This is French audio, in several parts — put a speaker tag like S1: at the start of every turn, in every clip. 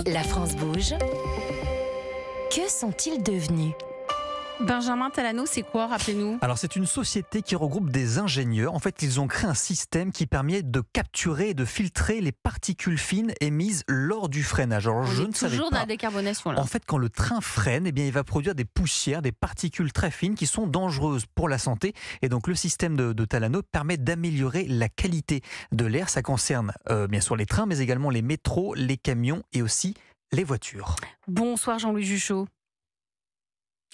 S1: La France bouge. Que sont-ils devenus ?
S2: Benjamin Talano, c'est quoi, rappelez-nous?
S3: Alors c'est une société qui regroupe des ingénieurs. En fait, ils ont créé un système qui permet de capturer et de filtrer les particules fines émises lors du freinage. Alors je ne savais
S2: toujours dans
S3: pas.
S2: la décarbonation là.
S3: En fait, quand le train freine, eh bien, il va produire des poussières, des particules très fines qui sont dangereuses pour la santé. Et donc le système de Talano permet d'améliorer la qualité de l'air. Ça concerne bien sûr les trains, mais également les métros, les camions et aussi les voitures.
S2: Bonsoir Jean-Louis Juchot.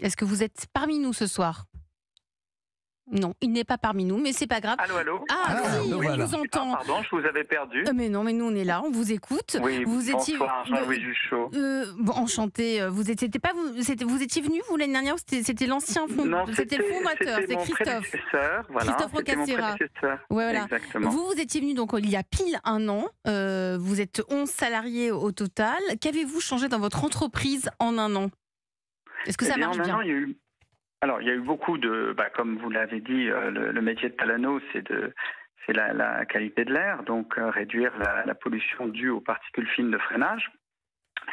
S2: Est-ce que vous êtes parmi nous ce soir? Non, il n'est pas parmi nous, mais c'est pas grave.
S4: Allô, allô.
S2: Si, on
S3: voilà.
S2: vous entend.
S4: Pardon, je vous avais perdu.
S2: Mais non, mais nous on est là, on vous écoute.
S4: Oui,
S2: vous étiez
S4: bonsoir, Jean-Louis Juchot.
S2: enchanté. Vous étiez venu vous l'année dernière? C'était l'ancien
S4: Non,
S2: c'était le fondateur, c'est
S4: mon
S2: Christophe.
S4: prédécesseur, voilà.
S2: Christophe
S4: C'était mon
S2: Rocassera.
S4: prédécesseur.
S2: Ouais, voilà.
S4: Exactement.
S2: Vous étiez venu donc il y a pile un an. Vous êtes 11 salariés au total. Qu'avez-vous changé dans votre entreprise en un an? Est-ce que ça marche bien?
S4: Il y a eu beaucoup de, comme vous l'avez dit, le métier de Talano, c'est la qualité de l'air, donc réduire la pollution due aux particules fines de freinage.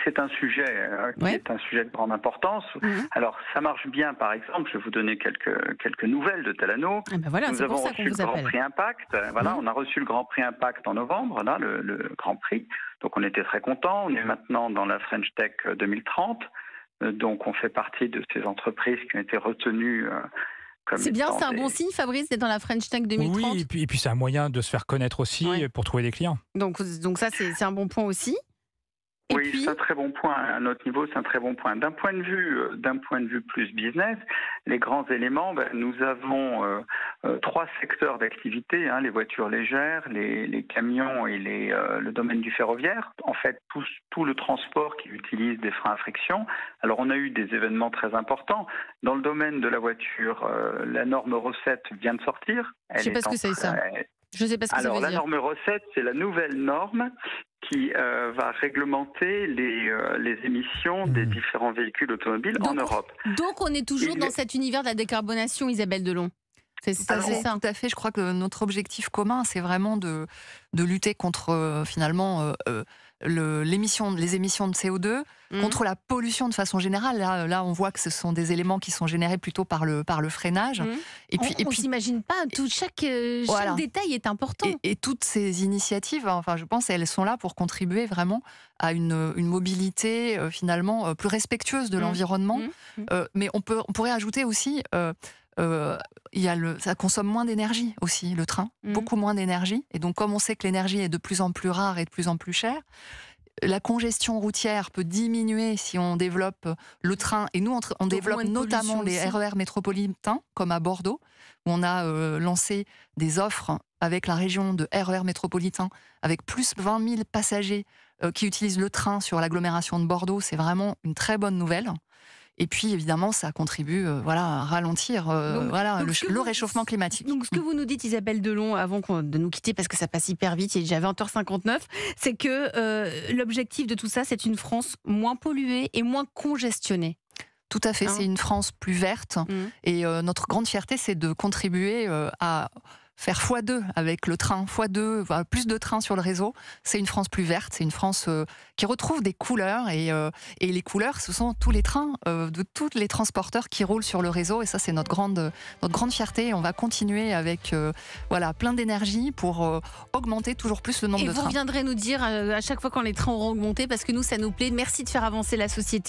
S4: C'est un sujet qui est un sujet de grande importance. Alors, ça marche bien, par exemple, je vais vous donner quelques nouvelles de Talano. Nous avons reçu le Grand Prix Impact. On a reçu le Grand Prix Impact en novembre, là, le Grand Prix. Donc, on était très contents. On est maintenant dans la French Tech 2030. Donc, on fait partie de ces entreprises qui ont été retenues comme...
S2: C'est bien, c'est un bon signe, Fabrice, d'être dans la French Tech 2030.
S5: Oui, et puis c'est un moyen de se faire connaître aussi pour trouver des clients.
S2: Donc ça, c'est un bon point aussi. Et
S4: oui,
S2: puis...
S4: c'est un très bon point. À notre niveau, c'est un très bon point. D'un point de vue plus business, les grands éléments, nous avons 3 secteurs d'activité, les voitures légères, les camions et le domaine du ferroviaire. En fait, tout le transport qui utilise des freins à friction. Alors, on a eu des événements très importants. Dans le domaine de la voiture, la norme Euro 7 vient de sortir.
S2: Je ne sais pas ce que c'est ça. Je sais pas ce que ça veut dire.
S4: Alors, la norme Euro 7, c'est la nouvelle norme qui va réglementer les émissions des différents véhicules automobiles en Europe.
S2: Donc, on est toujours dans cet univers de la décarbonation, Isabelle Delon. C'est ça.
S6: Tout à fait. Je crois que notre objectif commun, c'est vraiment de lutter contre les émissions de CO2, contre la pollution de façon générale. Là, on voit que ce sont des éléments qui sont générés plutôt par le freinage.
S2: Et puis, on s'imagine pas, chaque détail est important.
S6: Et toutes ces initiatives, je pense, elles sont là pour contribuer vraiment à une mobilité finalement plus respectueuse de l'environnement. Mais on pourrait ajouter aussi... ça consomme moins d'énergie aussi, le train, beaucoup moins d'énergie. Et donc, comme on sait que l'énergie est de plus en plus rare et de plus en plus chère, la congestion routière peut diminuer si on développe le train. Et nous, on développe notamment les RER métropolitains, comme à Bordeaux, où on a lancé des offres avec la région de RER métropolitain, avec plus de 20 000 passagers qui utilisent le train sur l'agglomération de Bordeaux. C'est vraiment une très bonne nouvelle. Et puis, évidemment, ça contribue à ralentir le réchauffement climatique.
S2: Donc, ce que vous nous dites, Isabelle Delon, avant de nous quitter, parce que ça passe hyper vite, il est déjà 20h59, c'est que l'objectif de tout ça, c'est une France moins polluée et moins congestionnée.
S6: Tout à fait, c'est une France plus verte. Et notre grande fierté, c'est de contribuer à faire x2 avec le train, x2, plus de trains sur le réseau. C'est une France plus verte, c'est une France qui retrouve des couleurs. Et les couleurs, ce sont tous les trains de tous les transporteurs qui roulent sur le réseau. Et ça, c'est notre grande fierté. On va continuer avec plein d'énergie pour augmenter toujours plus le nombre de trains.
S2: Et vous viendrez nous dire à chaque fois quand les trains auront augmenté, parce que nous, ça nous plaît. Merci de faire avancer la société.